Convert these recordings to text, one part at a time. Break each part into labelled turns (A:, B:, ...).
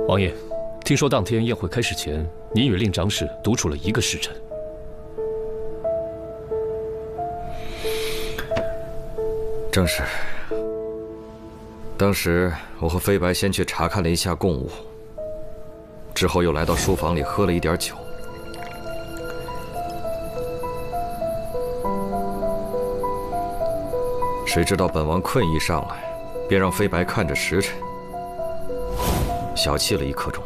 A: 王爷，听说当天宴会开始前，您与令长史独处了1个时辰。
B: 正是。当时我和飞白先去查看了一下贡物，之后又来到书房里喝了一点酒。谁知道本王困意上来，便让飞白看着时辰，小憩了1刻钟。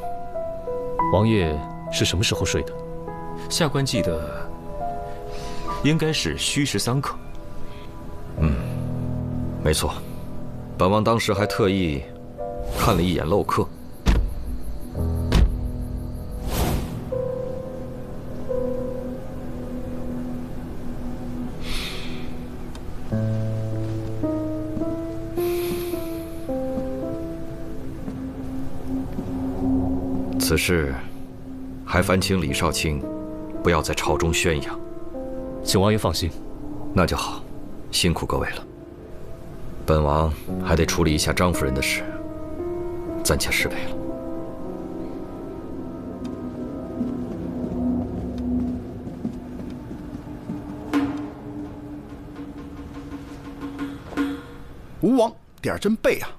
A: 王爷是什么时候睡的？
C: 下官记得应该是戌时3刻。
B: 没错，本王当时还特意看了一眼漏刻。此事还烦请李少卿不要在朝中宣扬。
A: 请王爷放心。
B: 那就好，辛苦各位了。本王还得处理一下张夫人的事，暂且失陪了。
D: 吴王点儿真背啊！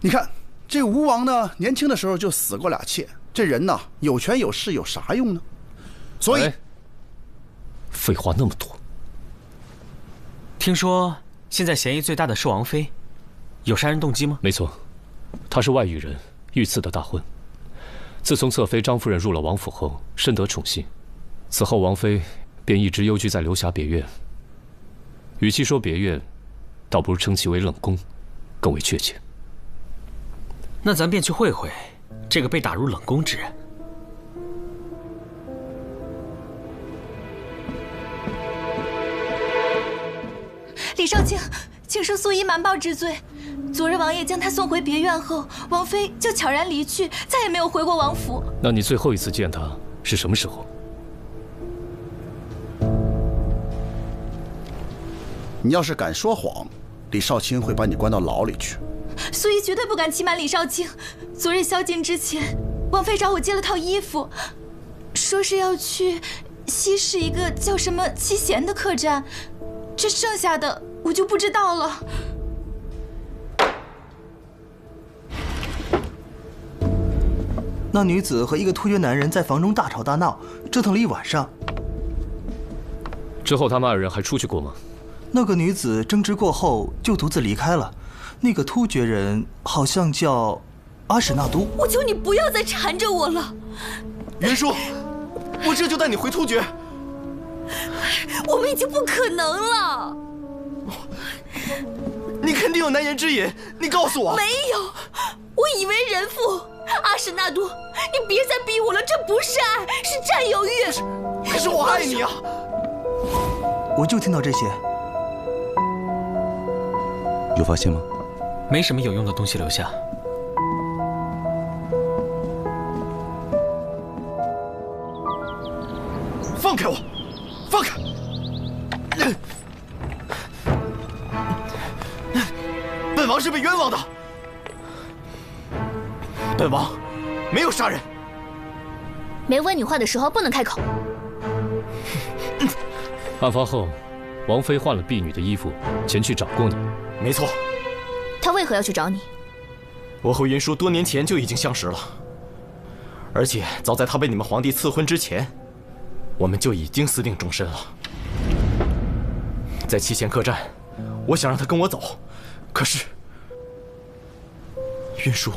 D: 你看这个吴王呢，年轻的时候就死过2妾，这人呐有权有势有啥用呢？所以，
A: 废话那么多。
E: 听说现在嫌疑最大的是王妃，有杀人动机吗？
A: 没错，她是外域人，遇刺的大婚。自从侧妃张夫人入了王府后，深得宠幸，此后王妃便一直幽居在流霞别院。与其说别院，倒不如称其为冷宫，更为确切。
E: 那咱便去会会这个被打入冷宫之人。
F: 李少卿，请恕素衣瞒报之罪。昨日王爷将她送回别院后，王妃就悄然离去，再也没有回过王府。
A: 那你最后一次见她是什么时候？
D: 你要是敢说谎，李少卿会把你关到牢里去。
F: 素衣绝对不敢欺瞒李少卿。昨日宵禁之前，王妃找我借了套衣服，说是要去西市一个叫什么七贤的客栈，这剩下的我就不知道了。
G: 那女子和一个突厥男人在房中大吵大闹，折腾了1晚上。
A: 之后他们2人还出去过吗？
G: 那个女子争执过后就独自离开了。那个突厥人好像叫阿史那都。
F: 我求你不要再缠着我了。
H: 袁叔，我这就带你回突厥。
F: 我们已经不可能了。
H: 你肯定有难言之隐，你告诉我。
F: 没有，我以为人妇。阿史那都，你别再逼我了，这不是爱，是占有欲。
H: 可是我爱你啊！
G: 我就听到这些。
I: 有发现吗？
E: 没什么有用的东西留下。
H: 放开我！放开！本王是被冤枉的。本王没有杀人。
F: 没问你话的时候不能开口。
A: 案发后，王妃换了婢女的衣服前去找过你。
H: 没错。
F: 她为何要去找你？
H: 我和云舒多年前就已经相识了，而且早在她被你们皇帝赐婚之前，我们就已经私定终身了。在七贤客栈，我想让她跟我走，可是云舒。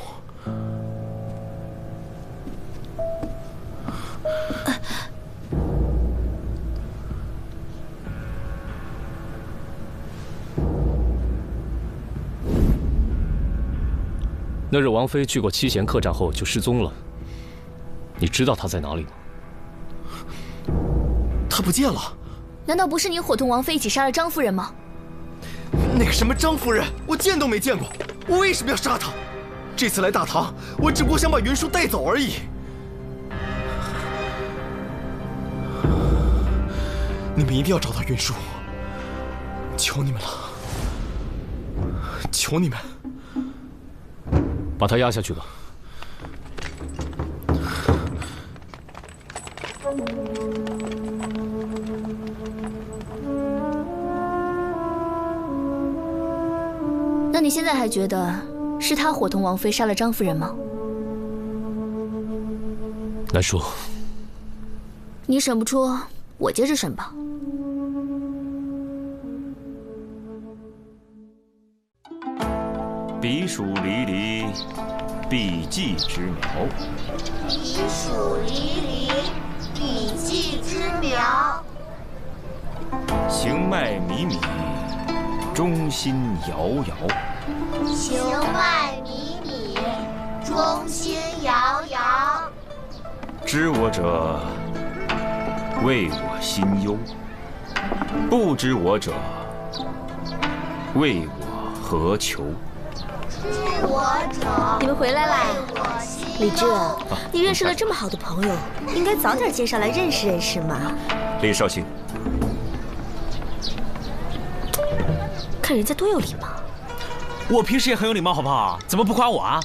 A: 那日王妃去过七贤客栈后就失踪了，你知道她在哪里吗？
H: 她不见了。
F: 难道不是你伙同王妃一起杀了张夫人吗？
H: 那个什么张夫人，我见都没见过，我为什么要杀她？这次来大唐，我只不过想把云舒带走而已。你们一定要找到云舒，求你们了，求你们！
A: 把他押下去吧。
I: 那你现在还觉得是他伙同王妃杀了张夫人吗？
A: 难说。
I: 你审不出，我接着审吧。
C: 彼黍离离，必稷之苗。
J: 彼黍离离，必稷之苗。
C: 行迈靡靡，忠心摇摇。
J: 行迈靡靡，忠心摇摇。
C: 知我者，谓我心忧；不知我者，谓我何求。
J: 知我者，
K: 你们回来啦！李治，你认识了
C: 啊
K: 这么好的朋友，应该早点介绍来认识认识嘛。
C: 李少卿，
K: 看人家多有礼貌。
E: 我平时也很有礼貌，好不好？怎么不夸我啊？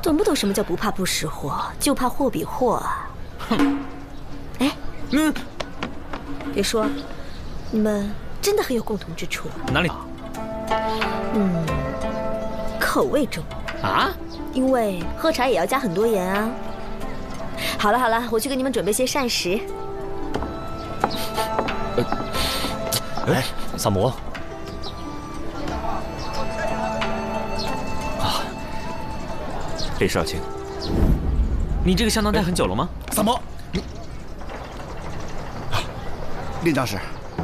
K: 懂不懂什么叫不怕不识货，就怕货比货啊？
E: 哼！
K: 哎，别说，你们真的很有共同之处。
E: 哪里？
K: 口味重
E: 啊？
K: 因为喝茶也要加很多盐啊。好了好了，我去给你们准备些膳食。
A: 哎，萨摩。
C: 李少卿，
E: 你这个香囊戴很久了吗？
D: 萨摩，令长史，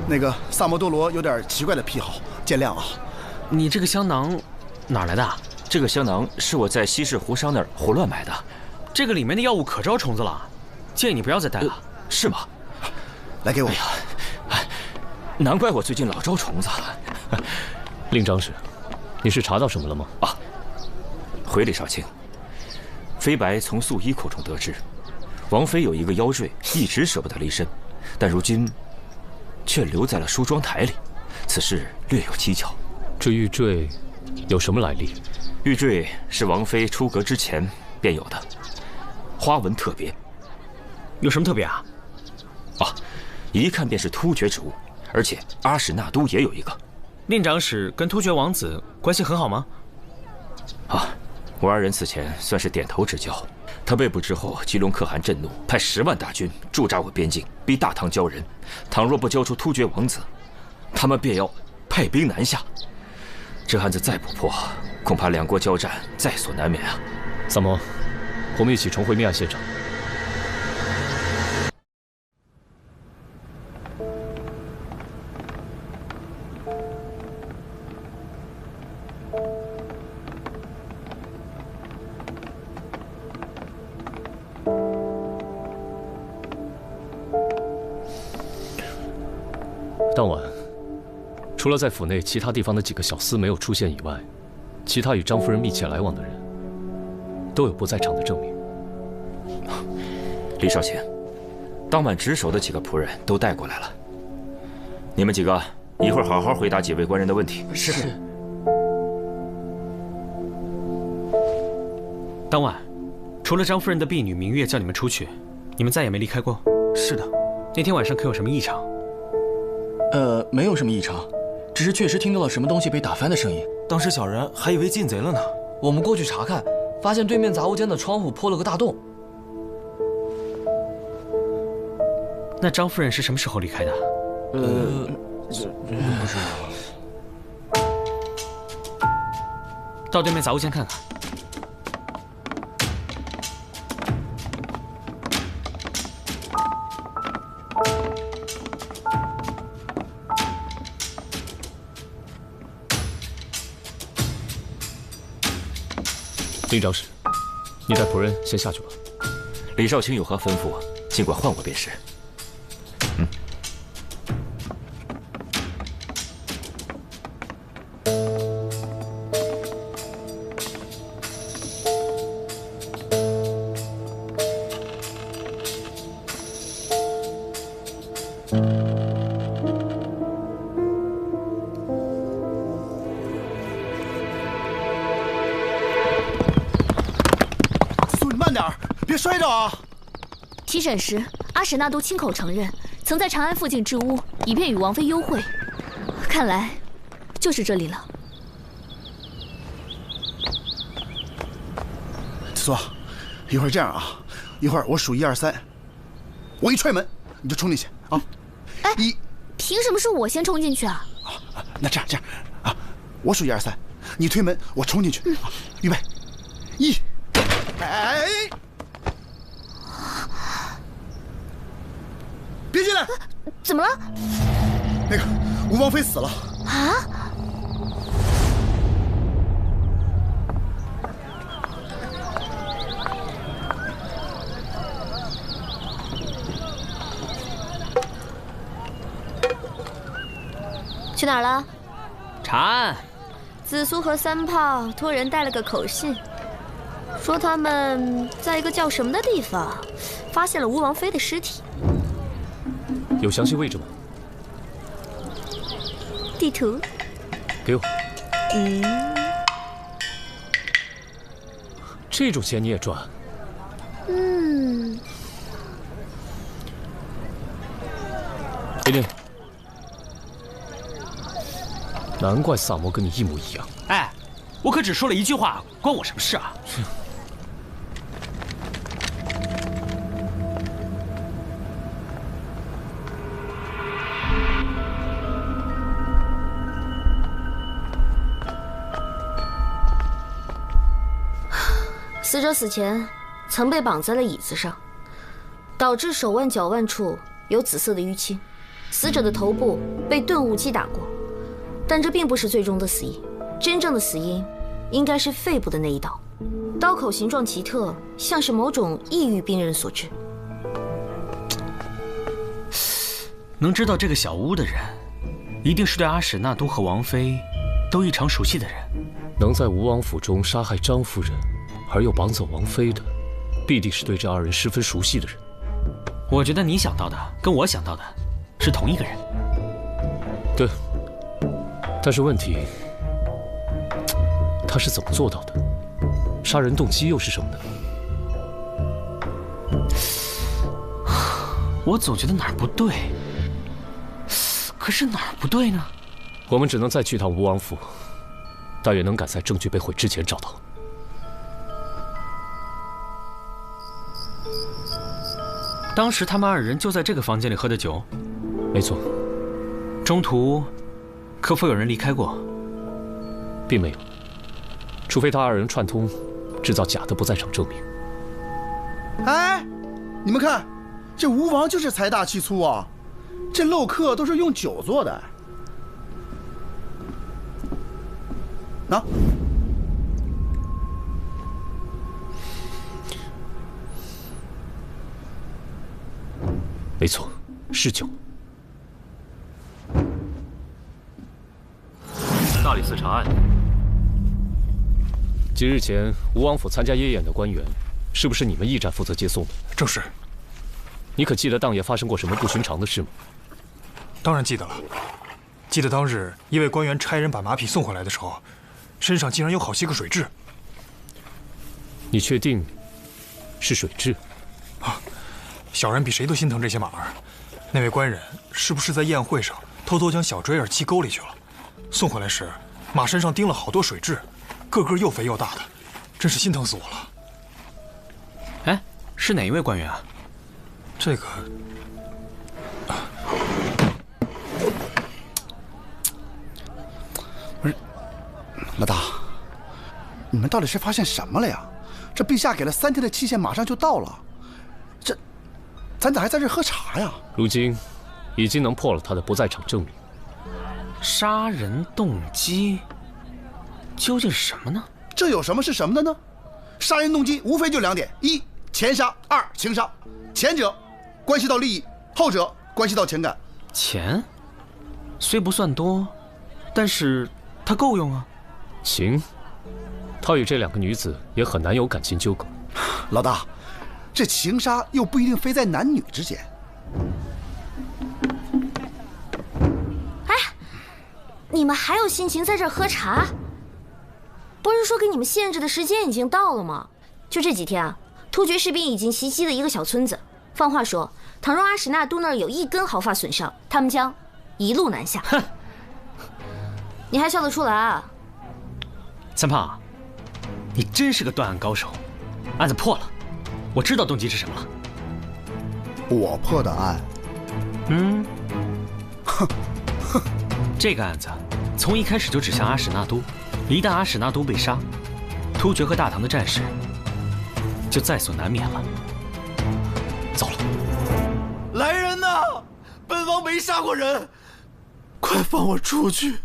D: 那个萨摩多罗有点奇怪的癖好，见谅啊。
E: 你这个香囊哪儿来的？
C: 这个香囊是我在西市胡商那儿胡乱买的，
E: 这个里面的药物可招虫子了，建议你不要再带了。
C: 是吗？
D: 来给我。
C: 哎呀，难怪我最近老招虫子。
A: 令长史，你是查到什么了吗？
C: 啊，回李少卿。飞白从素衣口中得知，王妃有一个腰坠，一直舍不得离身，但如今却留在了梳妆台里。此事略有蹊跷。
A: 这玉坠有什么来历？
C: 玉坠是王妃出阁之前便有的，花纹特别。
E: 有什么特别啊？
C: 啊，一看便是突厥之物，而且阿史那都也有一个。
E: 令长史跟突厥王子关系很好吗？
C: 啊。我二人此前算是点头之交。他被捕之后，吉隆可汗震怒，派10万大军驻扎我边境，逼大唐交人。倘若不交出突厥王子，他们便要派兵南下。这案子再不破，恐怕两国交战在所难免啊！
A: 萨摩，我们一起重回命案现场。当晚，除了在府内其他地方的几个小厮没有出现以外，其他与张夫人密切来往的人，都有不在场的证明。
C: 李少卿，当晚值守的几个仆人都带过来了。你们几个一会儿好好回答几位官人的问题。
E: 是。当晚，除了张夫人的婢女明月叫你们出去，你们再也没离开过。
G: 是的。
E: 那天晚上可有什么异常？
L: 没有什么异常，只是确实听到了什么东西被打翻的声音。
G: 当时小人还以为进贼了呢。
L: 我们过去查看，发现对面杂物间的窗户破了个大洞。
E: 那张夫人是什么时候离开的？
L: 不知道。
E: 到对面杂物间看看。
A: 令长史，你带仆人先下去吧。
C: 李少卿有何吩咐，尽管唤我便是。
D: 慢点，别摔着啊！
I: 提审时，阿史那都亲口承认，曾在长安附近置屋，以便与王妃幽会。看来，就是这里了。
D: 子苏，一会儿这样啊，一会儿我数1、2、3，我一踹门你就冲进去啊！
I: 哎，凭什么是我先冲进去啊？
D: 那这样啊，我数1、2、3，你推门，我冲进去。预备，1，哎，别进来！
I: 怎么了？
D: 那个吴王妃死了
I: 啊！
K: 去哪儿了？
E: 长安。
K: 紫苏和三炮托人带了个口信，说他们在一个叫什么的地方发现了吴王妃的尸体。
A: 有详细位置吗？
K: 地图。
A: 给我。这种钱你也赚？琳琳。难怪萨摩跟你一模一样。
E: 哎，我可只说了一句话，关我什么事啊？
K: 死者死前曾被绑在了椅子上，导致手腕、脚腕处有紫色的淤青。死者的头部被钝物击打过。但这并不是最终的死因，真正的死因应该是肺部的那一刀，刀口形状奇特，像是某种抑郁病人所致。
E: 能知道这个小屋的人，一定是对阿史那都和王妃都异常熟悉的人。
A: 能在吴王府中杀害张夫人，而又绑走王妃的，必定是对这2人十分熟悉的人。
E: 我觉得你想到的跟我想到的是同一个人。
A: 对。但是问题，他是怎么做到的？杀人动机又是什么呢？
E: 我总觉得哪儿不对，可是哪儿不对呢？
A: 我们只能再去趟吴王府，但愿能赶在证据被毁之前找到。
E: 当时他们2人就在这个房间里喝的酒。
A: 没错。
E: 中途可否有人离开过？
A: 并没有，除非他2人串通，制造假的不在场证明。
D: 哎，你们看，这吴王就是财大气粗啊，这漏客都是用酒做的。啊，
A: 没错，是酒。大理寺查案。几日前，吴王府参加夜宴的官员，是不是你们驿站负责接送的？
M: 正是。
A: 你可记得当夜发生过什么不寻常的事吗？
M: 当然记得了。记得当日一位官员差人把马匹送回来的时候，身上竟然有好些个水蛭。
A: 你确定是水蛭？
M: 啊，小人比谁都心疼这些马儿。那位官人是不是在宴会上偷偷将小锥儿弃沟里去了？送回来时，马身上钉了好多水蛭，个个又肥又大的，真是心疼死我了。
E: 哎，是哪一位官员啊？
M: 这个，
D: 不是，老大，你们到底是发现什么了呀？这陛下给了3天的期限，马上就到了，咱咋还在这喝茶呀？
A: 如今，已经能破了他的不在场证明。
E: 杀人动机究竟是什么呢？
D: 这有什么是什么的呢？杀人动机无非就2点：一，钱杀；二，情杀。前者关系到利益，后者关系到情感。
E: 钱虽不算多，但是它够用啊。
A: 情，他与这2个女子也很难有感情纠葛。
D: 老大，这情杀又不一定非在男女之间。
K: 你们还有心情在这儿喝茶？不是说给你们限制的时间已经到了吗？就这几天啊，突厥士兵已经袭击了一个小村子。放话说，倘若阿史那都那儿有一根毫发损伤，他们将一路南下。哼，你还笑得出来啊？
E: 三胖，你真是个断案高手。案子破了，我知道动机是什么了。
D: 我破的案？
E: 这个案子从一开始就指向阿史那都，一旦阿史那都被杀，突厥和大唐的战事就在所难免了。走了。
H: 来人呐！本王没杀过人，快放我出去！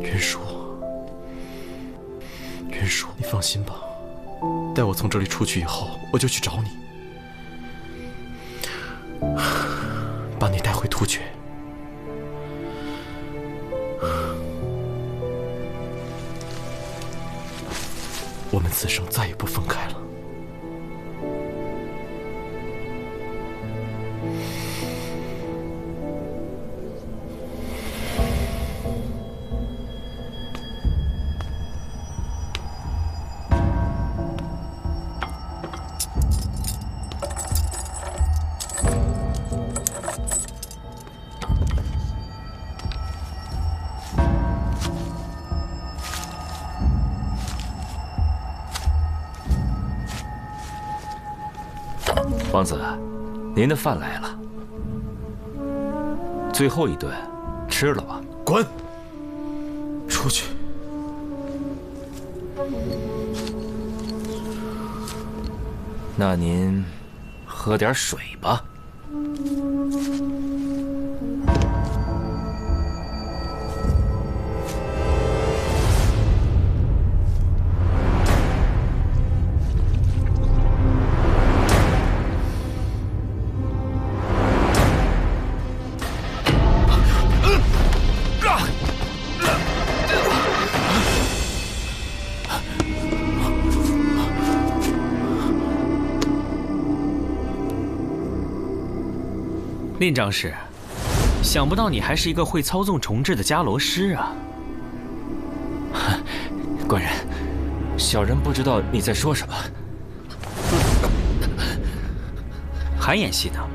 H: 云舒，你放心吧，待我从这里出去以后，我就去找你，把你带回突厥。我们此生再也不分开了。
C: 王子，您的饭来了，最后一顿吃了吧。
H: 滚！出去！
C: 那您喝点水吧。
E: 令长史，想不到你还是一个会操纵重置的伽罗师啊！
C: 官人，小人不知道你在说什么。
E: 还演戏呢？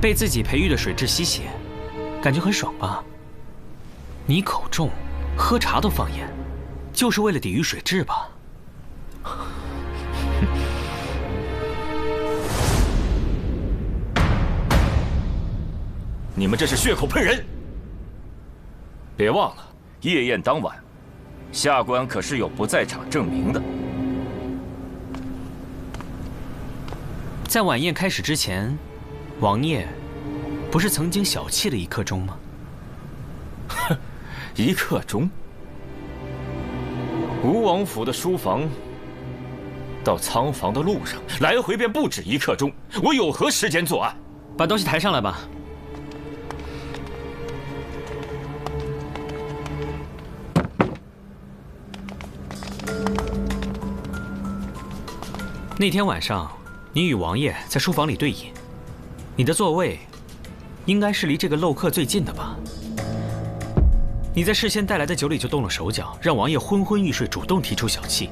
E: 被自己培育的水蛭吸血，感觉很爽吧？你口重，喝茶都放盐，就是为了抵御水蛭吧？
C: 你们这是血口喷人！别忘了，夜宴当晚，下官可是有不在场证明的。
E: 在晚宴开始之前，王爷不是曾经小憩了1刻钟吗？
C: 哼，1刻钟？吴王府的书房到仓房的路上，来回便不止1刻钟，我有何时间作案？
E: 把东西抬上来吧。那天晚上，你与王爷在书房里对饮，你的座位应该是离这个漏客最近的吧？你在事先带来的酒里就动了手脚，让王爷昏昏欲睡，主动提出小憩。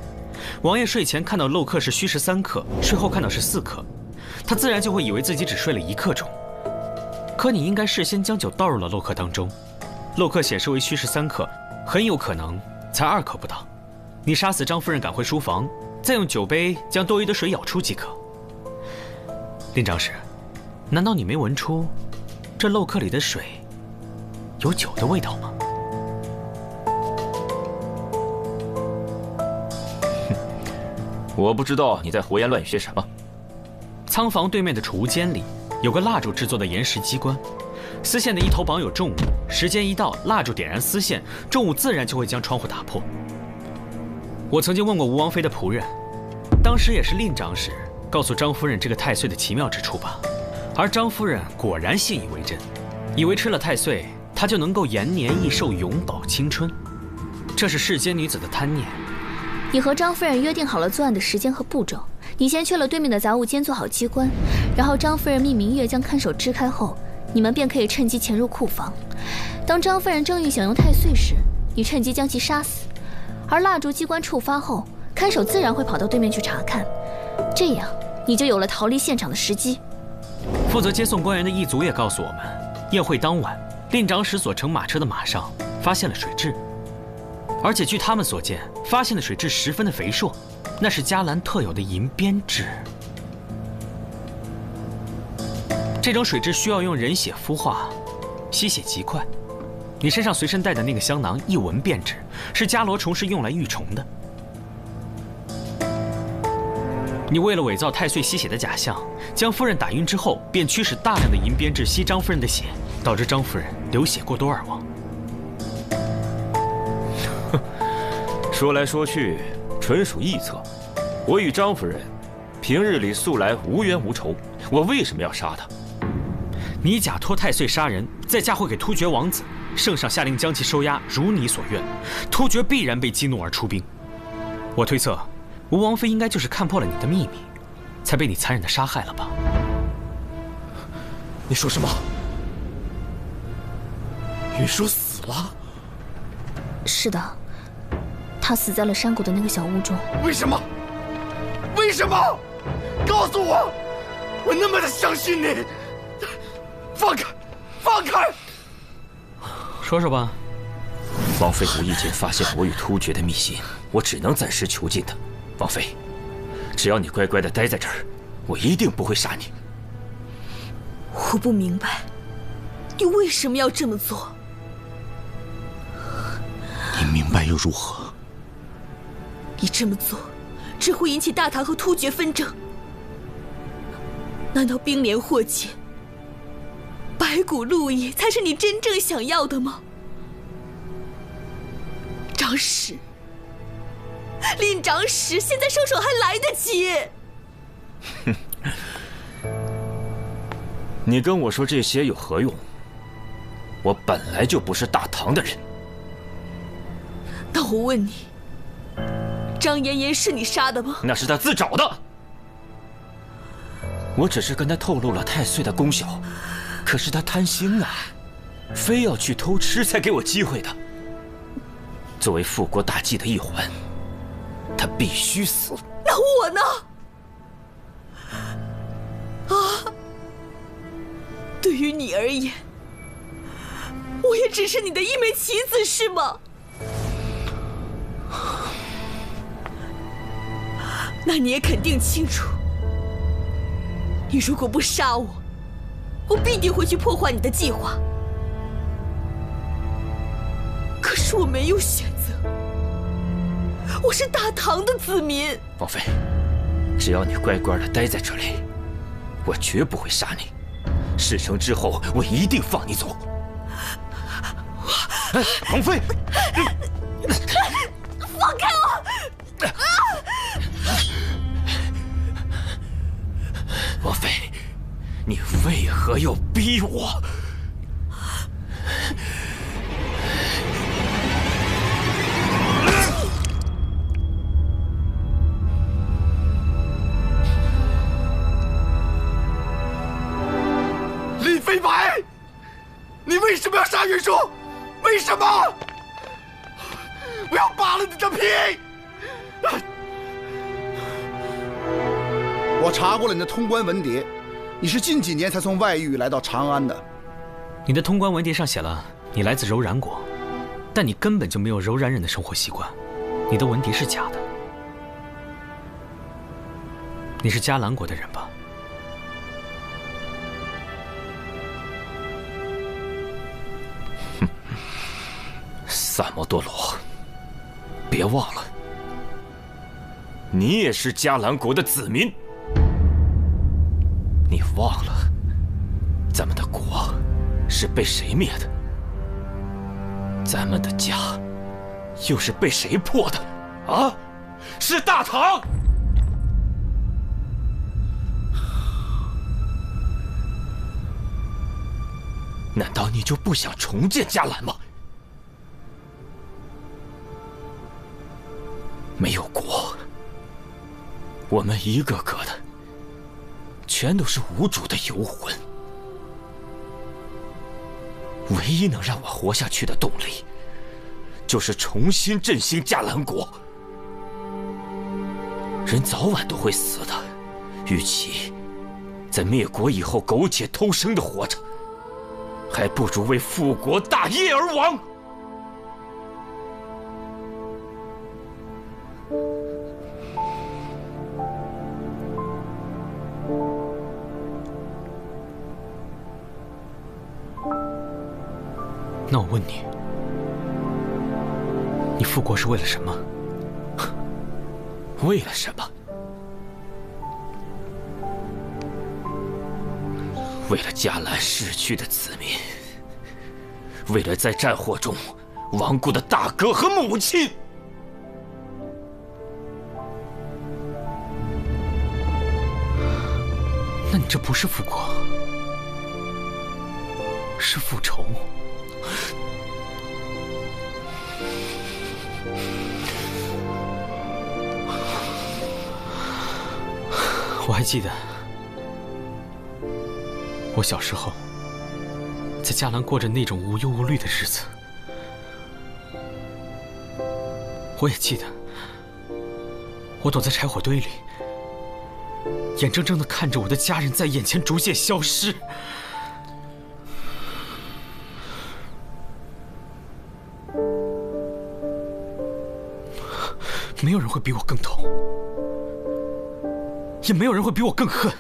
E: 王爷睡前看到漏客是虚实3刻，睡后看到是4刻，他自然就会以为自己只睡了1刻钟。可你应该事先将酒倒入了漏客当中，漏客显示为虚实3刻，很有可能才2刻不到。你杀死张夫人，赶回书房，再用酒杯将多余的水舀出即可。令长史，难道你没闻出这漏客里的水有酒的味道吗？
C: 我不知道你在胡言乱语些什么。
E: 仓房对面的储物间里有个蜡烛制作的岩石机关，丝线的一头绑有重物，时间一到，蜡烛点燃丝线，重物自然就会将窗户打破。我曾经问过吴王妃的仆人，当时也是令长史告诉张夫人这个太岁的奇妙之处吧，而张夫人果然信以为真，以为吃了太岁，她就能够延年益寿，永葆青春。这是世间女子的贪念。
I: 你和张夫人约定好了作案的时间和步骤，你先去了对面的杂物间做好机关，然后张夫人命明月将看守支开后，你们便可以趁机潜入库房。当张夫人正欲享用太岁时，你趁机将其杀死，而蜡烛机关触发后，看守自然会跑到对面去查看，这样你就有了逃离现场的时机。
E: 负责接送官员的一族也告诉我们，宴会当晚，令长史所乘马车的马上发现了水蛭，而且据他们所见，发现的水蛭十分的肥硕，那是迦兰特有的银鞭蛭。这种水蛭需要用人血孵化，吸血极快。你身上随身带的那个香囊，一闻便知是伽罗虫是用来育虫的。你为了伪造太岁吸血的假象，将夫人打晕之后，便驱使大量的银鞭蛭吸张夫人的血，导致张夫人流血过多而亡。
C: 说来说去，纯属臆测。我与张夫人平日里素来无冤无仇，我为什么要杀她？
E: 你假托太岁杀人，再嫁祸给突厥王子，圣上下令将其收押，如你所愿，突厥必然被激怒而出兵。我推测，吴王妃应该就是看破了你的秘密，才被你残忍的杀害了吧？
H: 你说什么？云舒死了？
I: 是的，他死在了山谷的那个小屋中。
H: 为什么？为什么？告诉我！我那么的相信你！放开！放开！
E: 说说吧。
C: 王妃无意间发现我与突厥的密信，我只能暂时囚禁她。王妃，只要你乖乖的待在这儿，我一定不会杀你。
N: 我不明白，你为什么要这么做？
O: 你明白又如何？
N: 你这么做，只会引起大唐和突厥纷争。难道兵连祸结，白骨路易才是你真正想要的吗？长史，令长史现在收手还来得及。
C: 哼，你跟我说这些有何用？我本来就不是大唐的人。
N: 那我问你，张妍妍是你杀的吗？
C: 那是他自找的。我只是跟他透露了太岁的功效，可是他贪心啊，非要去偷吃才给我机会的。作为复国大计的一环，他必须死。
N: 那我呢？啊，对于你而言，我也只是你的一枚棋子，是吗？那你也肯定清楚，你如果不杀我，我必定会去破坏你的计划。可是我没有选择，我是大唐的子民。
C: 王妃，只要你乖乖的待在这里，我绝不会杀你。事成之后，我一定放你走。王妃，
N: 放开我！
C: 王妃，你为何要逼我？
H: 李飞白，你为什么要杀云舒？为什么？我要扒了你的皮！
D: 我查过了你的通关文牒，你是近几年才从外域来到长安的。
E: 你的通关文牒上写了你来自柔然国，但你根本就没有柔然人的生活习惯，你的文牒是假的。你是迦兰国的人吧？
C: 哼，萨摩多罗，别忘了，你也是迦兰国的子民。你忘了，咱们的国是被谁灭的？咱们的家又是被谁破的？啊，是大唐！难道你就不想重建迦兰吗？没有国，我们一个个的全都是无主的游魂。唯一能让我活下去的动力，就是重新振兴迦兰国。人早晚都会死的，与其在灭国以后苟且偷生的活着，还不如为复国大业而亡。
E: 那我问你，你复国是为了什么？
C: 为了什么？为了迦兰逝去的子民，为了在战火中亡故的大哥和母亲。
E: 那你这不是复国，是复仇。我还记得，我小时候在迦兰过着那种无忧无虑的日子。我也记得，我躲在柴火堆里，眼睁睁地看着我的家人在眼前逐渐消失。没有人会比我更痛，也没有人会比我更恨。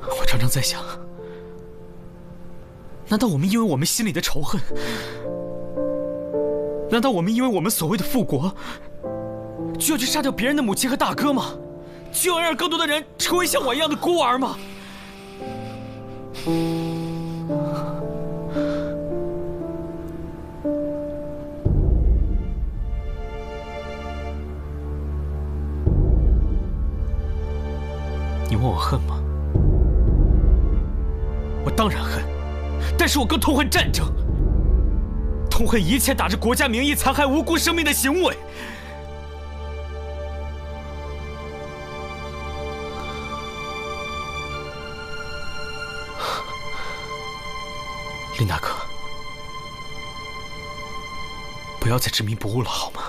E: 我常常在想，难道我们因为我们心里的仇恨，难道我们因为我们所谓的复国，就要去杀掉别人的母亲和大哥吗？就要让更多的人成为像我一样的孤儿吗？你问我恨吗？我当然恨，但是我更痛恨战争，痛恨一切打着国家名义残害无辜生命的行为。林大哥，不要再执迷不悟了，好吗？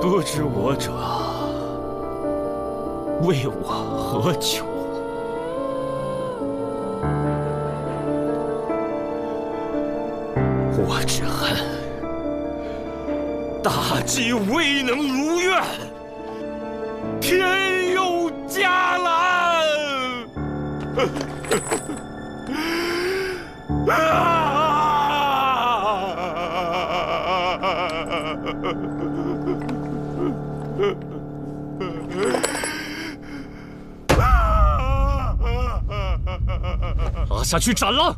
C: 不知我者，为我何求？我只恨大计未能如愿，天佑迦兰！
A: 拉下去斩了！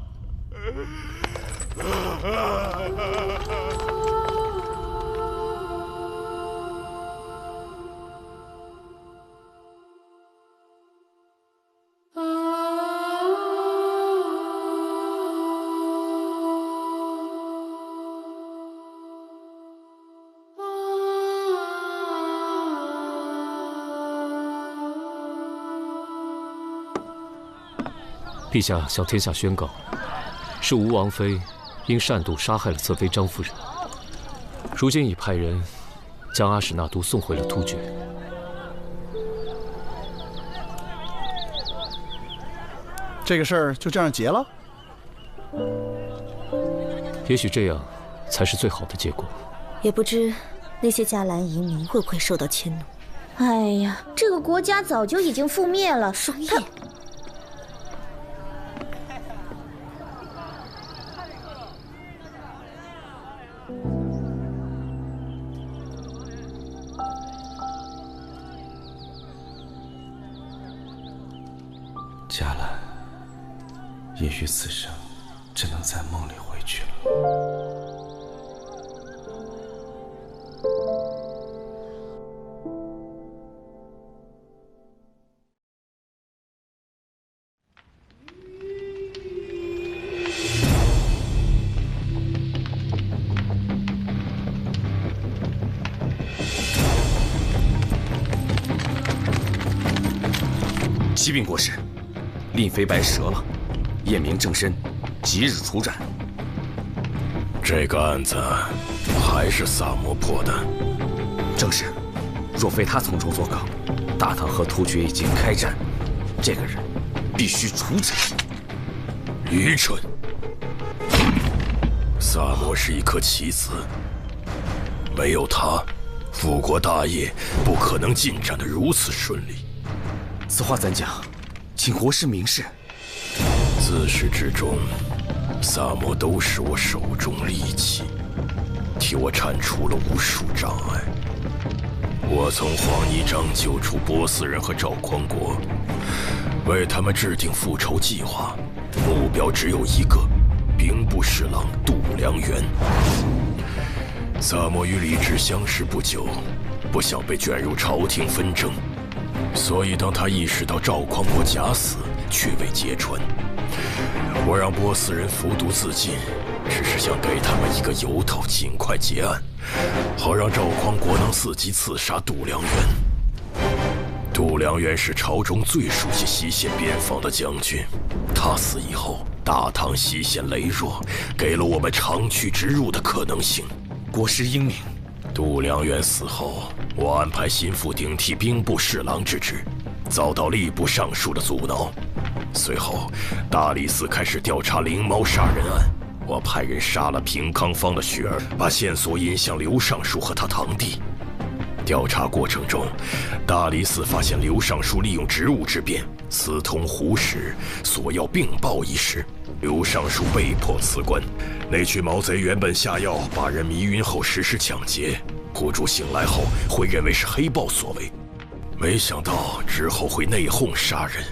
A: 陛下向天下宣告，是吴王妃因擅赌杀害了侧妃张夫人，如今已派人将阿史那都送回了突厥。
D: 这个事儿就这样结了？
A: 也许这样才是最好的结果。
P: 也不知那些迦兰移民会不会受到迁怒。哎呀，这个国家早就已经覆灭了。双叶。
O: 迦兰，也许此生只能在梦里回去了。
Q: 启禀国师，令飞白折了，验明正身，即日处斩。
R: 这个案子还是萨摩破的。
Q: 正是，若非他从中作梗，大唐和突厥已经开战，这个人必须处斩。
R: 愚蠢！萨摩是一颗棋子，没有他，复国大业不可能进展得如此顺利。
Q: 此话怎讲？请国师明示。
R: 自始至终，萨摩都是我手中利器，替我铲除了无数障碍。我从黄泥章救出波斯人和赵匡国，为他们制定复仇计划，目标只有一个：兵部侍郎度良源。萨摩与李治相识不久，不想被卷入朝廷纷争，所以当他意识到赵匡国假死，却未揭穿。我让波斯人服毒自尽，只是想给他们一个由头，尽快结案，好让赵匡国能伺机刺杀度良源。度良源是朝中最熟悉西线边防的将军，他死以后，大唐西线羸弱，给了我们长驱直入的可能性。
Q: 国师英明。
R: 度良源死后，我安排心腹顶替兵部侍郎之职，遭到吏部尚书的阻挠。随后，大理寺开始调查灵猫杀人案，我派人杀了平康坊的雪儿，把线索引向刘尚书和他堂弟。调查过程中，大理寺发现刘尚书利用职务之便私通胡氏，索要并报一事。刘尚书被迫辞官。那群毛贼原本下药把人迷晕后实施抢劫，苦主醒来后会认为是黑豹所为，没想到之后会内讧杀人。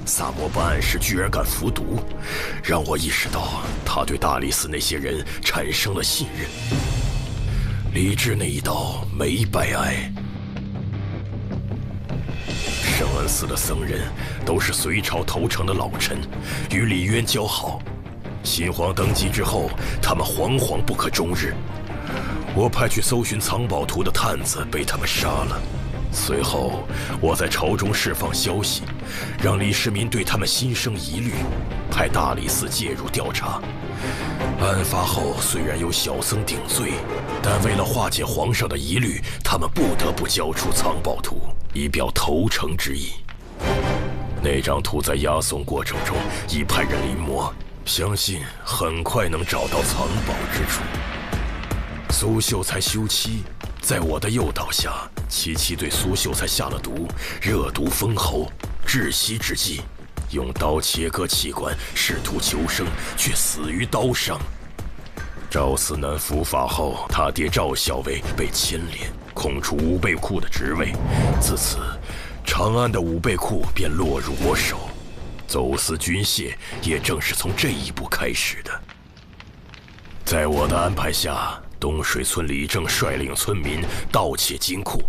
R: 萨摩办案时居然敢服毒，让我意识到他对大理寺那些人产生了信任。李治那一刀没白挨。圣恩寺的僧人都是隋朝投诚的老臣，与李渊交好。新皇登基之后，他们惶惶不可终日。我派去搜寻藏宝图的探子被他们杀了。随后，我在朝中释放消息，让李世民对他们心生疑虑，派大理寺介入调查。案发后，虽然有小僧顶罪，但为了化解皇上的疑虑，他们不得不交出藏宝图，以表投诚之意。那张图在押送过程中已派人临摹，相信很快能找到藏宝之处。苏秀才休妻，在我的诱导下，七七对苏秀才下了毒，热毒封喉，窒息之际，用刀切割器官，试图求生，却死于刀伤。赵思南伏法后，他爹赵校尉被牵连，空出武备库的职位，自此，长安的武备库便落入我手。走私军械也正是从这一步开始的。在我的安排下，东水村李正率领村民盗窃金库。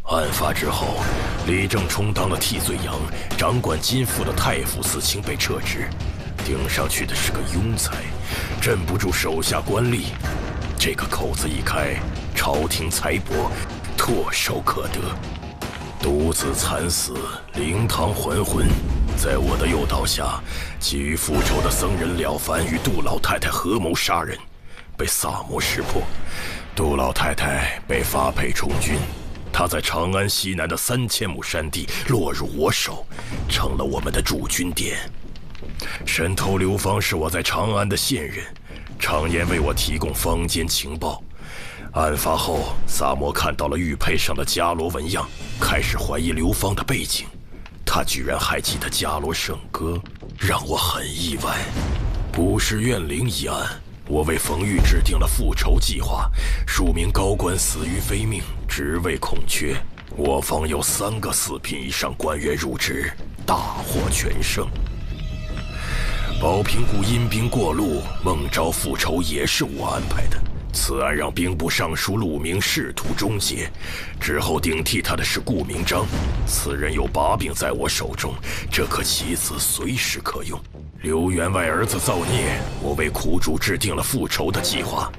R: 案发之后，李正充当了替罪羊，掌管金库的太傅寺卿被撤职，顶上去的是个庸才，镇不住手下官吏。这个口子一开，朝廷财帛唾手可得。独子惨死，灵堂还魂。在我的诱导下，急于复仇的僧人了凡与杜老太太合谋杀人，被萨摩识破。杜老太太被发配充军，她在长安西南的3000亩山地落入我手，成了我们的驻军点。神头刘芳是我在长安的线人，常年为我提供坊间情报。案发后，萨摩看到了玉佩上的伽罗纹样，开始怀疑刘芳的背景。他居然还记得伽罗圣歌，让我很意外。卜氏怨灵一案，我为冯玉制定了复仇计划，数名高官死于非命，职位空缺。我方有3个4品以上官员入职，大获全胜。保平谷阴兵过路，孟昭复仇也是我安排的。此案让兵部尚书陆明仕途终结，之后顶替他的是顾明章，此人有把柄在我手中，这颗棋子随时可用。刘员外儿子造孽，我为苦主制定了复仇的计划。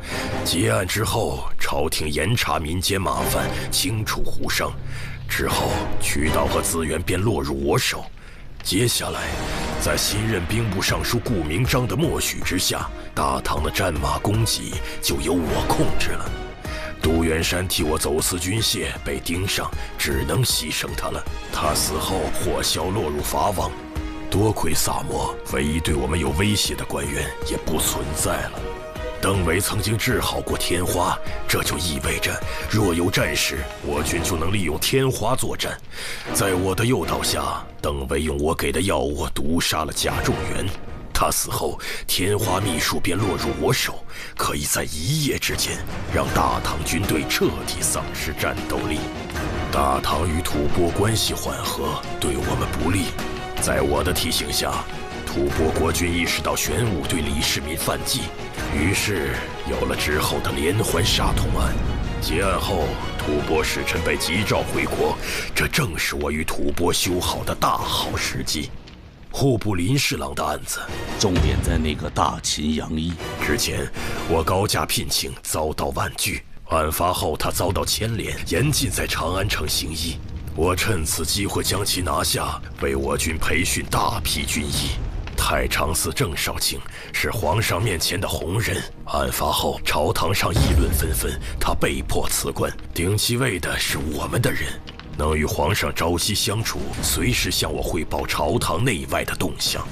R: 结案之后，朝廷严查民间麻烦，清除胡商，之后渠道和资源便落入我手。接下来，在新任兵部尚书顾明章的默许之下，大唐的战马供给就由我控制了。杜元山替我走私军械被盯上，只能牺牲他了。他死后，火枭落入法网。多亏萨摩，唯一对我们有威胁的官员也不存在了。邓维曾经治好过天花，这就意味着若有战事，我军就能利用天花作战。在我的诱导下，邓维用我给的药物毒杀了贾仲元。他死后，天花秘术便落入我手，可以在一夜之间让大唐军队彻底丧失战斗力。大唐与吐蕃关系缓和，对我们不利。在我的提醒下，吐蕃国君意识到玄武对李世民犯忌，于是有了之后的连环杀童案。结案后，吐蕃使臣被急召回国，这正是我与吐蕃修好的大好时机。户部林侍郎的案子，
O: 重点在那个大秦杨一。
R: 之前我高价聘请，遭到婉拒。案发后，他遭到牵连，严禁在长安城行医。我趁此机会将其拿下，为我军培训大批军医。太常寺郑少卿是皇上面前的红人，案发后朝堂上议论纷纷，他被迫辞官，顶其位的是我们的人，能与皇上朝夕相处，随时向我汇报朝堂内外的动向。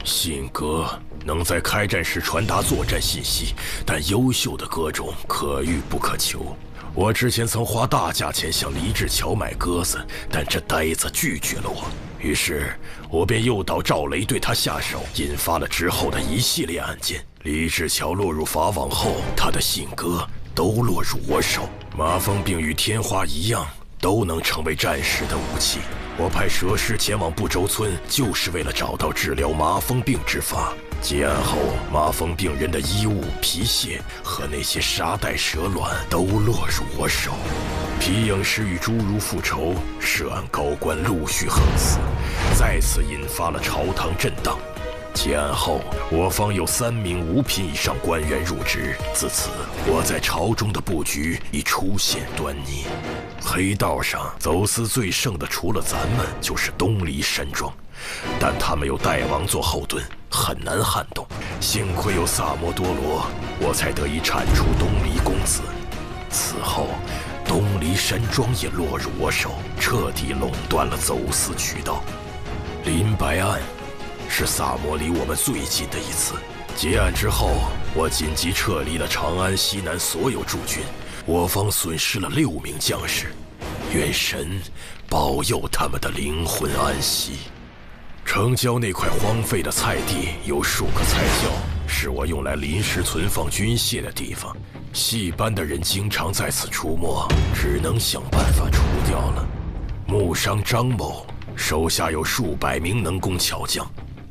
R: 信鸽能在开战时传达作战信息，但优秀的鸽种可遇不可求。我之前曾花大价钱向黎志桥买鸽子，但这呆子拒绝了我。于是我便诱导赵雷对他下手，引发了之后的一系列案件。黎志桥落入法网后，他的信鸽都落入我手。麻风病与天花一样，都能成为战时的武器。我派蛇师前往不周村，就是为了找到治疗麻风病之法。结案后，麻风病人的衣物、皮屑和那些沙袋蛇卵都落入我手。皮影师与侏儒复仇，涉案高官陆续横死，再次引发了朝堂震荡。结案后，我方有3名5品以上官员入职，自此我在朝中的布局已出现端倪。黑道上走私最盛的，除了咱们，就是东篱山庄，但他们有代王做后盾，很难撼动。幸亏有萨摩多罗，我才得以铲除东篱公子。此后，东篱山庄也落入我手，彻底垄断了走私渠道。林白案是萨摩离我们最近的一次。结案之后，我紧急撤离了长安西南所有驻军，我方损失了6名将士，愿神保佑他们的灵魂安息。城郊那块荒废的菜地有数个菜窖，是我用来临时存放军械的地方。戏班的人经常在此出没，只能想办法除掉了。木商张某手下有数百名能工巧匠，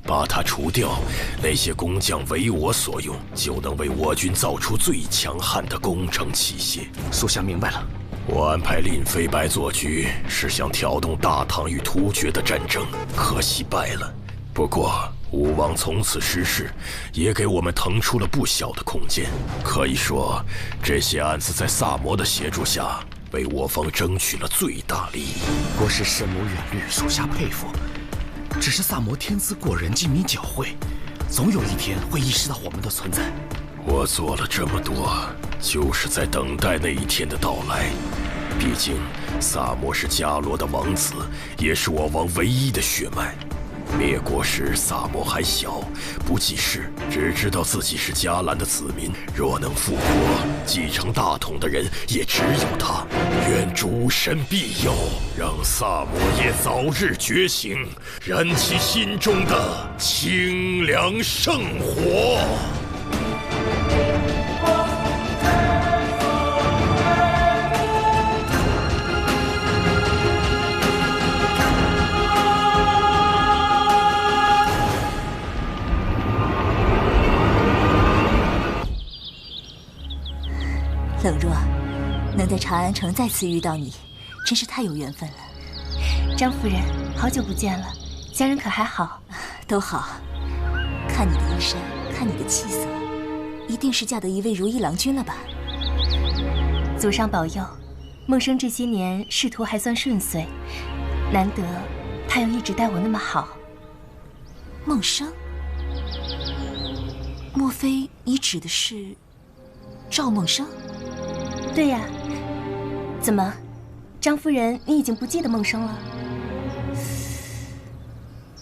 R: 把他除掉，那些工匠为我所用，就能为我军造出最强悍的工程器械。
Q: 属下明白了。
R: 我安排令飞白做局，是想挑动大唐与突厥的战争，可惜败了。不过吴王从此失势，也给我们腾出了不小的空间。可以说，这些案子在萨摩的协助下，为我方争取了最大利益。
Q: 国师深谋远虑，属下佩服。只是萨摩天资过人，机敏狡慧，总有一天会意识到我们的存在。
R: 我做了这么多，就是在等待那一天的到来。毕竟，萨摩是伽罗的王子，也是我王唯一的血脉。灭国时，萨摩还小，不记事，只知道自己是伽蓝的子民。若能复国，继承大统的人也只有他。愿诸神庇佑，让萨摩耶早日觉醒，燃起心中的清凉圣火。
P: 冷若，能在长安城再次遇到你，真是太有缘分了。
F: 张夫人，好久不见了，家人可还好？
P: 都好。看你的衣衫，看你的气色，一定是嫁得一位如意郎君了吧？
F: 祖上保佑，梦生这些年仕途还算顺遂，难得他又一直待我那么好。梦生？莫非你指的是赵梦生？
S: 对呀。怎么，张夫人，你已经不记得梦生了？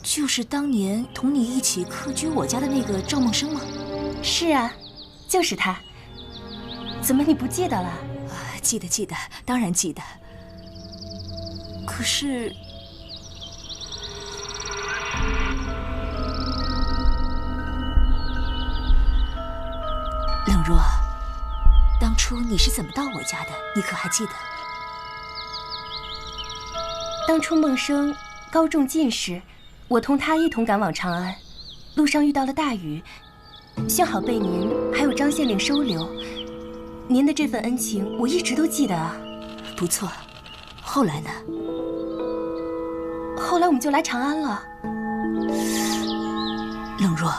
F: 就是当年同你一起客居我家的那个赵梦生吗？
S: 是啊，就是他。怎么你不记得了？
F: 记得，当然记得。可是，冷若，当初你是怎么到我家的？你可还记得？
S: 当初梦生高中进士，我同他一同赶往长安，路上遇到了大雨，幸好被您还有张县令收留。您的这份恩情，我一直都记得啊。
F: 不错，后来呢？
S: 后来我们就来长安了。
F: 冷若，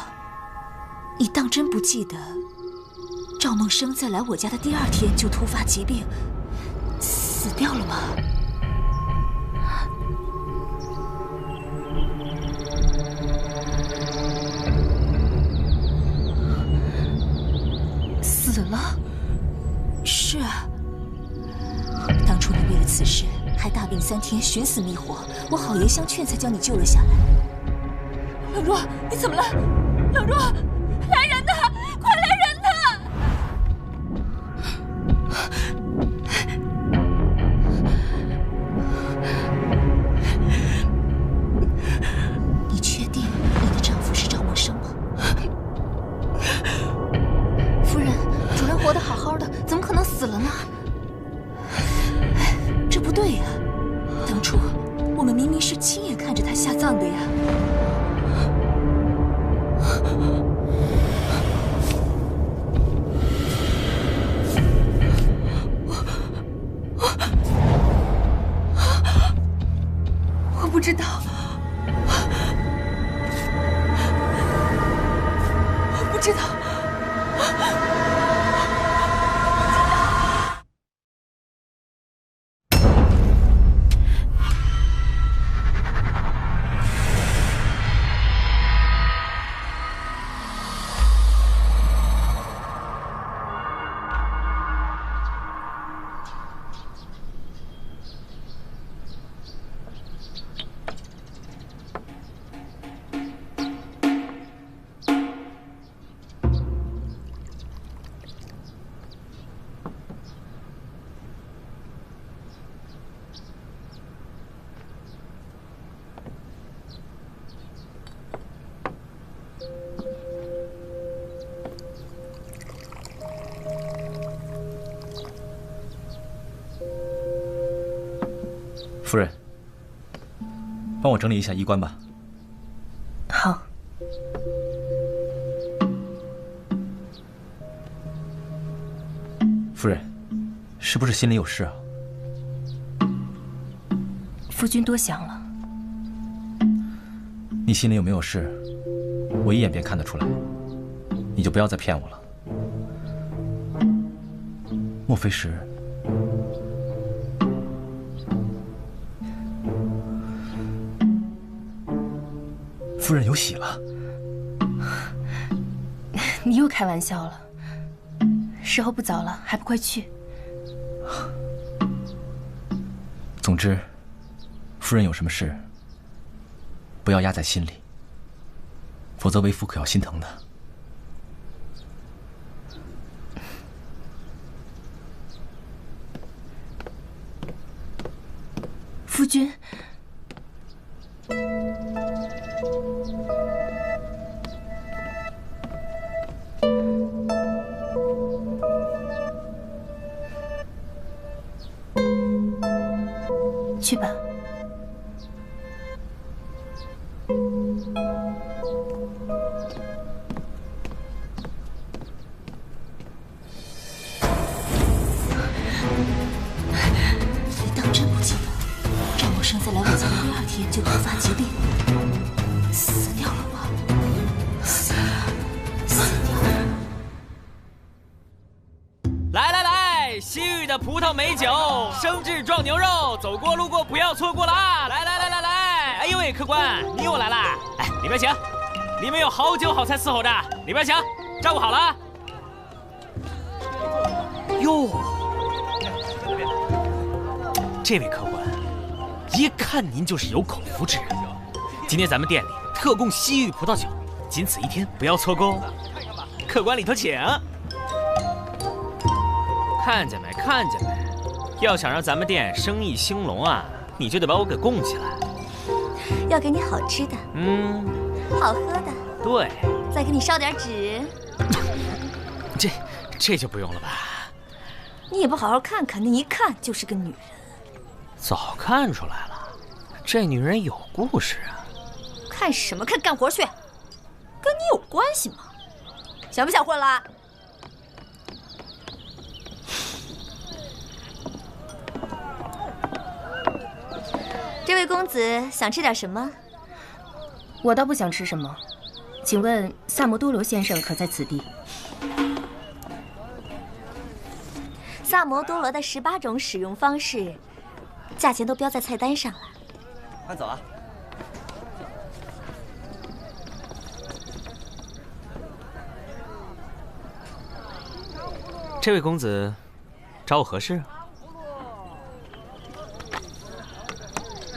F: 你当真不记得赵梦生在来我家的第2天就突发疾病，死掉了吗？死了？是啊。当初你为了此事还大病3天，寻死觅活，我好言相劝才将你救了下来。冷若，你怎么了？冷若，来人呐！快来人呐！你确定你的丈夫是赵梦生吗？
S: 夫人，主人活得好好的，怎么可能死了呢？
F: 这不对呀！当初我们明明是亲眼看着他下葬的呀。
S: 我不知道，我不知道。
L: 夫人，帮我整理一下衣冠吧。
S: 好。
L: 夫人，是不是心里有事啊？
S: 夫君多想了。
L: 你心里有没有事，我一眼便看得出来。你就不要再骗我了。莫非是？夫人有喜了。
S: 你又开玩笑了。时候不早了，还不快去？
L: 总之，夫人有什么事，不要压在心里，否则为夫可要心疼的。
S: 夫君。去吧。
F: 你当真不记得，赵默笙在来我家的第2天就突发疾病，死掉了吗？死掉了。
E: 来来来，西域的葡萄美酒，生制壮牛肉，走过路过不要错过了啊！来来来来来，哎呦喂，客官，你又来啦！哎，里面请。里面有好酒好菜伺候着，里边请，照顾好了。哟，这位客官，一看您就是有口福之人。今天咱们店里特供西域葡萄酒，仅此一天，不要错过哦。客官里头请。看见没？看见没？要想让咱们店生意兴隆啊，你就得把我给供起来。
F: 要给你好吃的，好喝的，
E: 对，
F: 再给你烧点纸。
E: 这就不用了吧？
F: 你也不好好看看，那一看就是个女人。
E: 早看出来了，这女人有故事啊。
F: 看什么看？干活去，跟你有关系吗？想不想混了？这位公子想吃点什么？
S: 我倒不想吃什么，请问萨摩多罗先生可在此地？
F: 萨摩多罗的18种使用方式，价钱都标在菜单上了。
L: 慢走啊！
E: 这位公子，找我何事？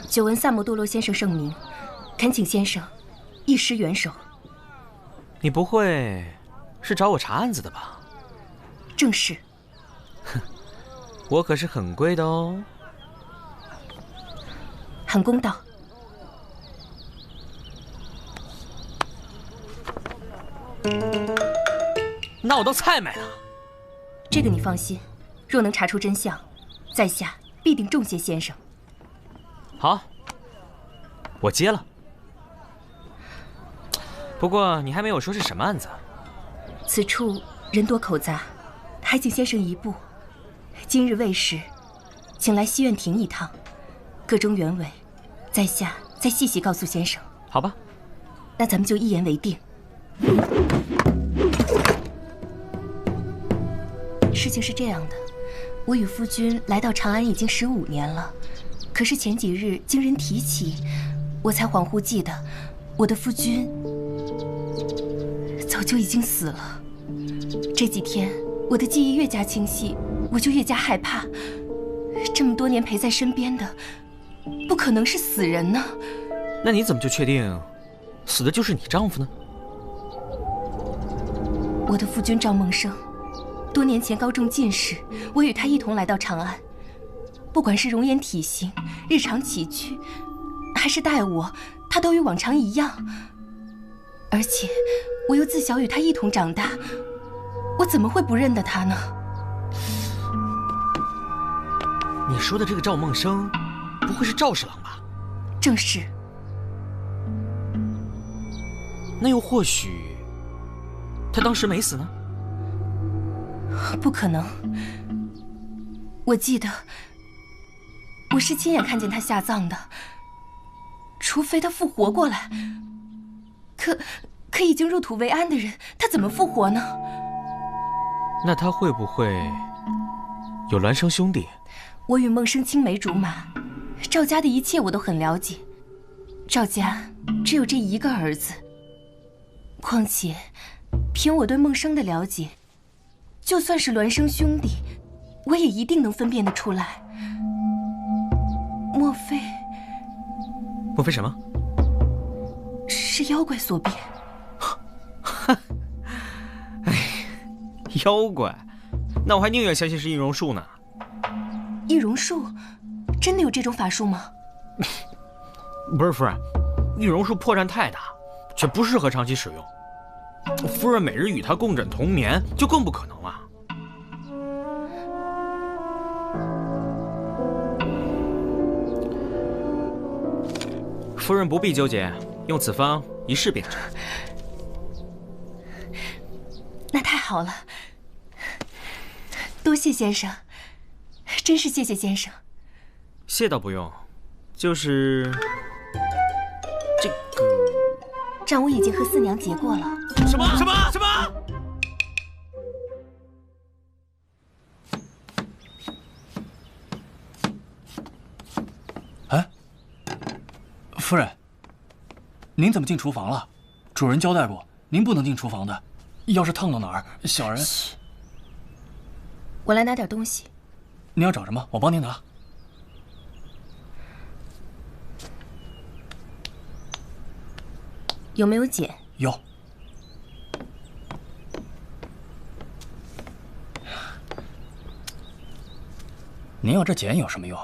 S: 久闻萨摩多罗先生盛名，恳请先生一施援手。
E: 你不会是找我查案子的吧？
S: 正是。
E: 我可是很贵的哦。
S: 很公道。
E: 那我都菜买了。
S: 这个你放心，若能查出真相，在下必定重谢先生。
E: 好，我接了。不过你还没有说是什么案子。
S: 此处人多口杂，还请先生一步。今日未时，请来西苑庭一趟，个中原委，在下再细细告诉先生。
E: 好吧，
S: 那咱们就一言为定。事情是这样的，我与夫君来到长安已经15年了。可是前几日经人提起，我才恍惚记得，我的夫君早就已经死了。这几天我的记忆越加清晰，我就越加害怕。这么多年陪在身边的，不可能是死人呢。
E: 那你怎么就确定，死的就是你丈夫呢？
S: 我的夫君赵梦生，多年前高中进士，我与他一同来到长安。不管是容颜体型、日常起居，还是待我，他都与往常一样。而且我又自小与他一同长大，我怎么会不认得他呢？
E: 你说的这个赵梦生，不会是赵侍郎吧？
S: 正是。
E: 那又或许，他当时没死呢？
S: 不可能。我记得我是亲眼看见他下葬的，除非他复活过来。可已经入土为安的人，他怎么复活呢？
E: 那他会不会有孪生兄弟？
S: 我与梦生青梅竹马，赵家的一切我都很了解。赵家只有这一个儿子，况且凭我对梦生的了解，就算是孪生兄弟，我也一定能分辨得出来。莫非
E: 什么？
S: 是妖怪所变？
E: 哎，妖怪？那我还宁愿相信是易容术呢。
S: 易容术？真的有这种法术吗？
E: 不是夫人，易容术破绽太大，却不适合长期使用。夫人每日与他共枕同眠，就更不可能了。夫人不必纠结，用此方一试便知。
S: 那太好了，多谢先生，真是谢谢先生。
E: 谢倒不用，就是这个
S: 账我已经和四娘结过了。
E: 什么？
G: 哎，夫人，您怎么进厨房了？
L: 主人交代过，您不能进厨房的。要是烫到哪儿，小人……
S: 我来拿点东西。
L: 您要找什么？我帮您拿。
S: 有没有碱？
L: 有。您要这碱有什么用？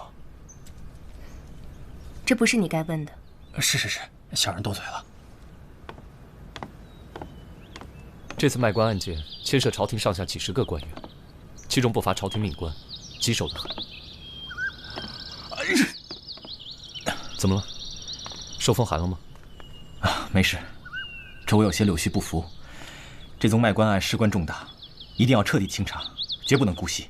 S: 这不是你该问的。
L: 是，小人多嘴了。
A: 这次卖官案件牵涉朝廷上下几十个官员，其中不乏朝廷命官，棘手得很。怎么了？受风寒了吗？
L: 没事，这我有些柳絮不服。这宗卖官案事关重大，一定要彻底清查，绝不能姑息。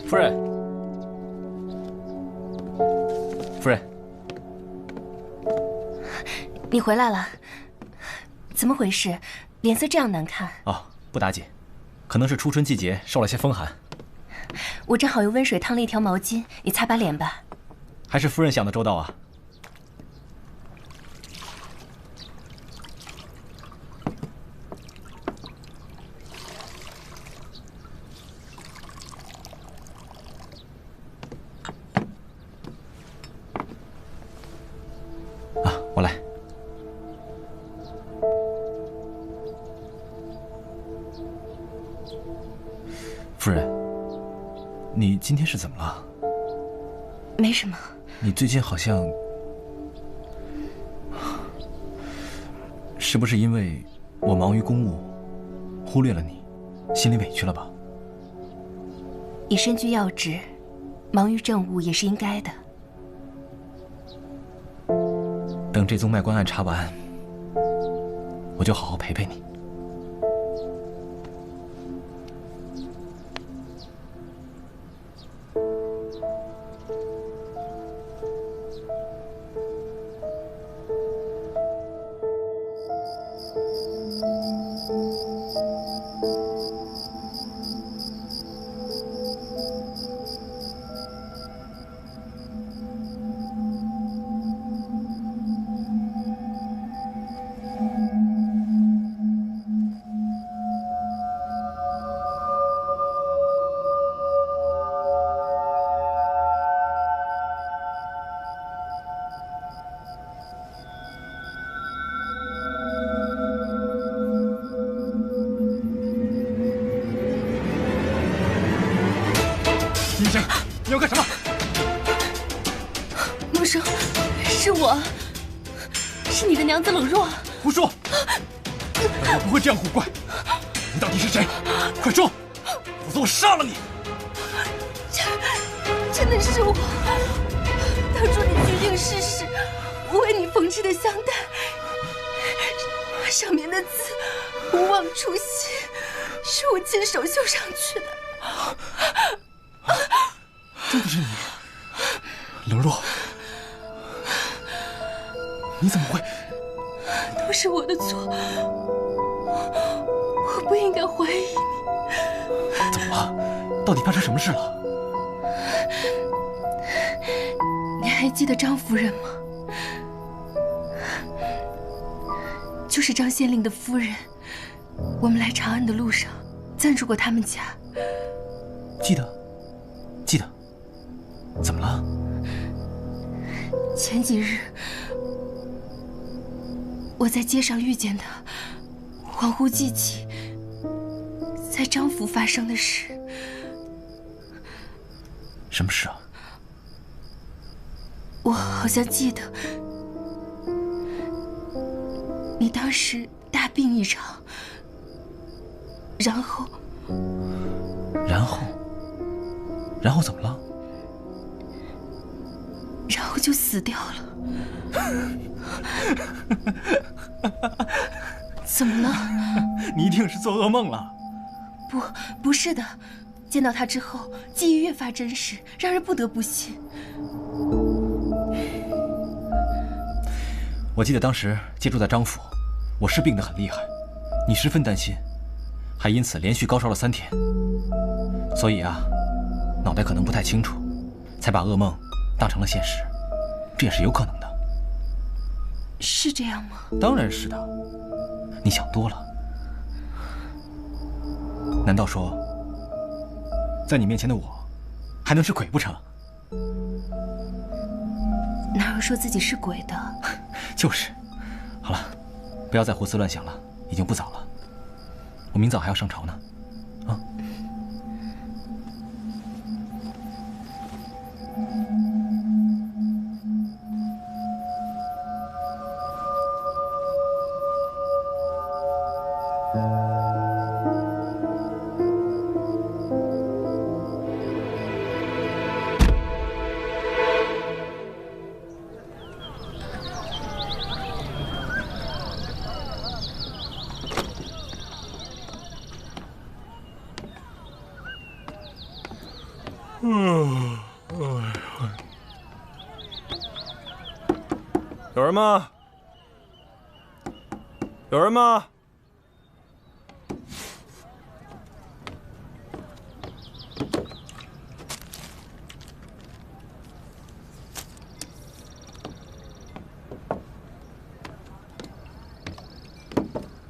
A: 夫人，
L: 夫人，
S: 你回来了，怎么回事？脸色这样难看。
L: 哦，不打紧，可能是初春季节受了些风寒。
S: 我正好用温水烫了一条毛巾，你擦把脸吧。
L: 还是夫人想得周到啊。我来。夫人，你今天是怎么了？
S: 没什么。
L: 你最近好像……是不是因为我忙于公务，忽略了你，心里委屈了吧？
S: 你身居要职，忙于政务也是应该的。
L: 等这宗卖官案查完，我就好好陪陪你。
S: 你要干什么？陆生，是我，是你的娘子冷若。
L: 胡说！我不会这样古怪。你到底是谁？快说，否则我杀了你！
S: 真的是我。当初你决定世事，我为你缝制的香袋，上面的字“无忘初心”，是我亲手绣上去的。
L: 真的是你，冷若，你怎么会？
S: 都是我的错，我不应该怀疑你。
L: 怎么了？到底发生什么事了？
S: 你还记得张夫人吗？就是张县令的夫人。我们来长安的路上，暂住过他们家。
L: 记得。怎么了？
S: 前几日，我在街上遇见他，恍惚记起在张府发生的事。
L: 什么事啊？
S: 我好像记得，你当时大病一场，然后怎么了？然后就死掉了。怎么了？
L: 你一定是做噩梦了。
S: 不是的，见到他之后，记忆越发真实，让人不得不信。
L: 我记得当时借住在张府，我是病得很厉害，你十分担心，还因此连续高烧了3天。所以啊，脑袋可能不太清楚，才把噩梦当成了现实，这也是有可能的。
S: 是这样吗？
L: 当然是的，你想多了。难道说，在你面前的我，还能是鬼不成？
S: 哪有说自己是鬼的？
L: 就是。好了，不要再胡思乱想了，已经不早了。我明早还要上朝呢。啊。
M: 有人吗？有人吗？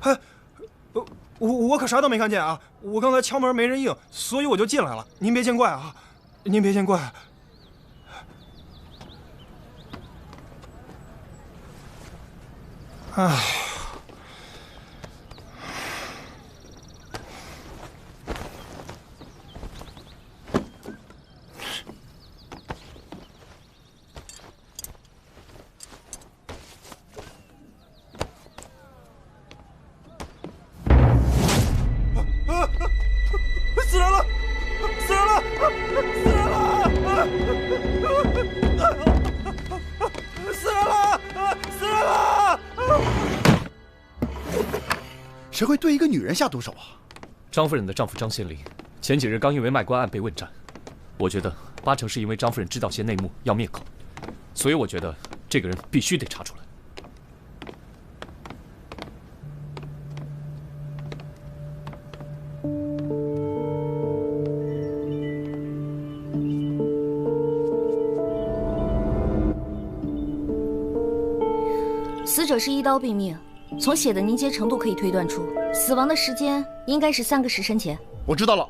M: 哎，我可啥都没看见啊！我刚才敲门没人应，所以我就进来了。您别见怪啊，您别见怪。唉。死人了！死人了！死人了！死人了！死人了！
D: 谁会对一个女人下毒手啊？
A: 张夫人的丈夫张县令，前几日刚因为卖官案被问斩。我觉得8成是因为张夫人知道些内幕，要灭口，所以我觉得这个人必须得查出来。
K: 死者是1刀毙命，从血的凝结程度可以推断出，死亡的时间应该是3个时辰前。
D: 我知道了，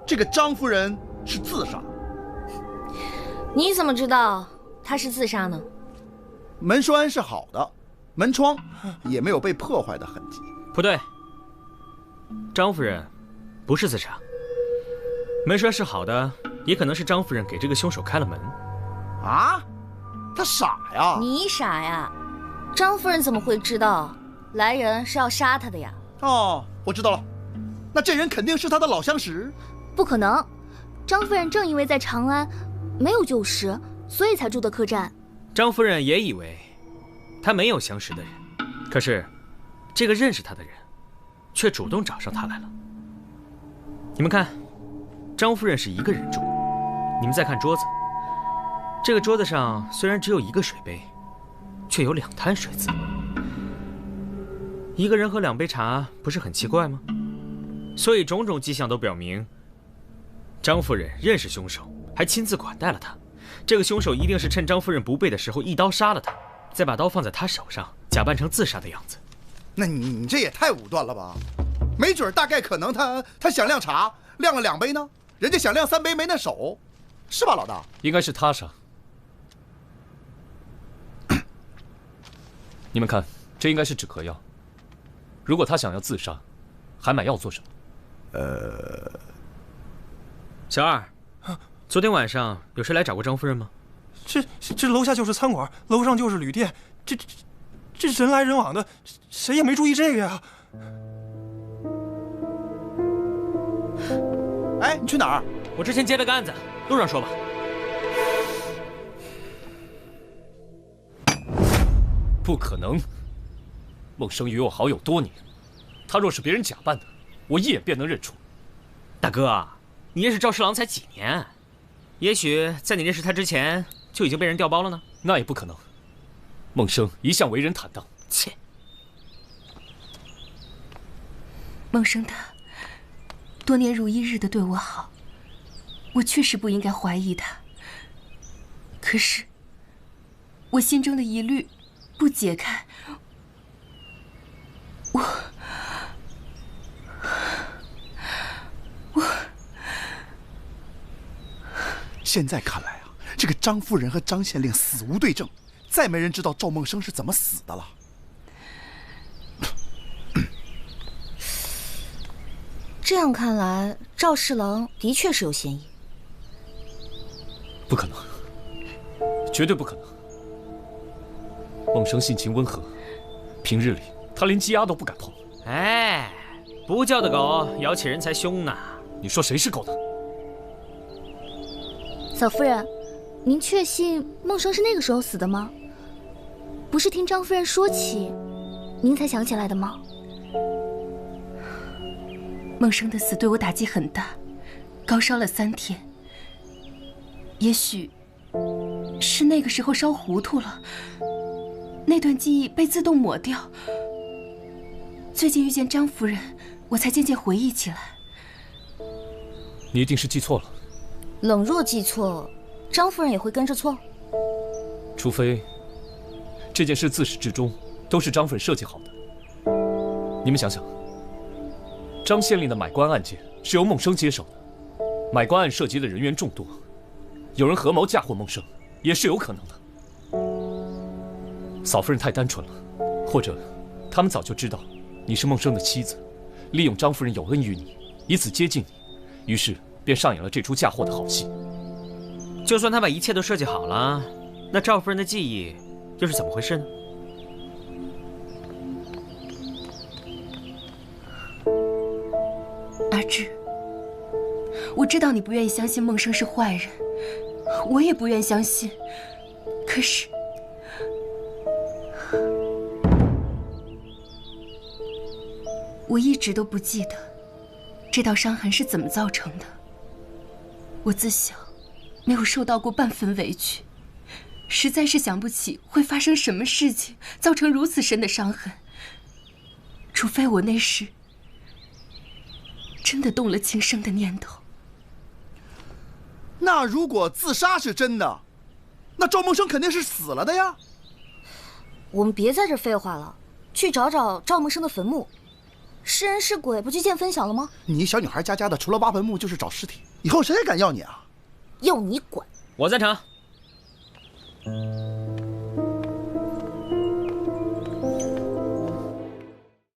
D: 这个张夫人是自杀。
K: 你怎么知道她是自杀呢？
D: 门栓是好的，门窗也没有被破坏的痕迹。
E: 不对，张夫人不是自杀，门栓是好的，也可能是张夫人给这个凶手开了门。
D: 啊？他傻呀？
K: 你傻呀？张夫人怎么会知道来人是要杀她的呀？
D: 哦，我知道了，那这人肯定是她的老相识。
I: 不可能，张夫人正因为在长安没有旧识，所以才住的客栈。
E: 张夫人也以为她没有相识的人，可是这个认识她的人却主动找上她来了。你们看，张夫人是一个人住，你们再看桌子，这个桌子上虽然只有1个水杯，却有2滩水渍。一个人喝2杯茶，不是很奇怪吗？所以种种迹象都表明，张夫人认识凶手，还亲自款待了他。这个凶手一定是趁张夫人不备的时候一刀杀了他，再把刀放在他手上，假扮成自杀的样子。
D: 那你这也太武断了吧？没准大概可能他想晾茶，晾了2杯呢，人家想晾3杯没那手，是吧，老大？
A: 应该是他杀。你们看，这应该是止咳药。如果他想要自杀，还买药做什么？
E: 小二，昨天晚上有谁来找过张夫人吗？
M: 这楼下就是餐馆，楼上就是旅店，这人来人往的，谁也没注意这个呀。
D: 哎，你去哪儿？
E: 我之前接了个案子，路上说吧。
A: 不可能，孟生与我好友多年，他若是别人假扮的，我一眼便能认出。
E: 大哥，你认识赵侍郎才几年？也许在你认识他之前就已经被人调包了呢？
A: 那也不可能。孟生一向为人坦荡。
N: 切！
S: 孟生他多年如一日的对我好，我确实不应该怀疑他。可是我心中的疑虑不解开，我
D: 现在看来啊，这个张夫人和张县令死无对证，再没人知道赵梦生是怎么死的了。
K: 这样看来，赵侍郎的确是有嫌疑。
A: 不可能，绝对不可能。孟生性情温和，平日里他连鸡鸭都不敢碰。
E: 哎，不叫的狗咬起人才凶呢。
A: 你说谁是狗呢？
I: 嫂夫人，您确信孟生是那个时候死的吗？不是听张夫人说起，您才想起来的吗？
S: 孟生的死对我打击很大，高烧了3天。也许是那个时候烧糊涂了，那段记忆被自动抹掉。最近遇见张夫人，我才渐渐回忆起来。
A: 你一定是记错了。
K: 冷若记错，张夫人也会跟着错？
A: 除非这件事自始至终都是张夫人设计好的。你们想想，张县令的买官案件是由孟生接手的，买官案涉及的人员众多，有人合谋嫁祸孟生也是有可能的。嫂夫人太单纯了，或者他们早就知道你是孟生的妻子，利用张夫人有恩于你，以此接近你，于是便上演了这出嫁祸的好戏。
E: 就算他把一切都设计好了，那赵夫人的记忆又是怎么回事呢？
S: 阿志，我知道你不愿意相信孟生是坏人，我也不愿相信。可是，我一直都不记得这道伤痕是怎么造成的。我自小没有受到过半分委屈，实在是想不起会发生什么事情造成如此深的伤痕，除非我那时真的动了轻生的念头。
D: 那如果自杀是真的，那赵梦生肯定是死了的呀。
K: 我们别在这废话了，去找找赵梦生的坟墓。是人是鬼不去见分晓了吗？
D: 你小女孩家的，除了挖坟墓就是找尸体，以后谁还敢要你啊？
K: 要你管！
E: 我赞成。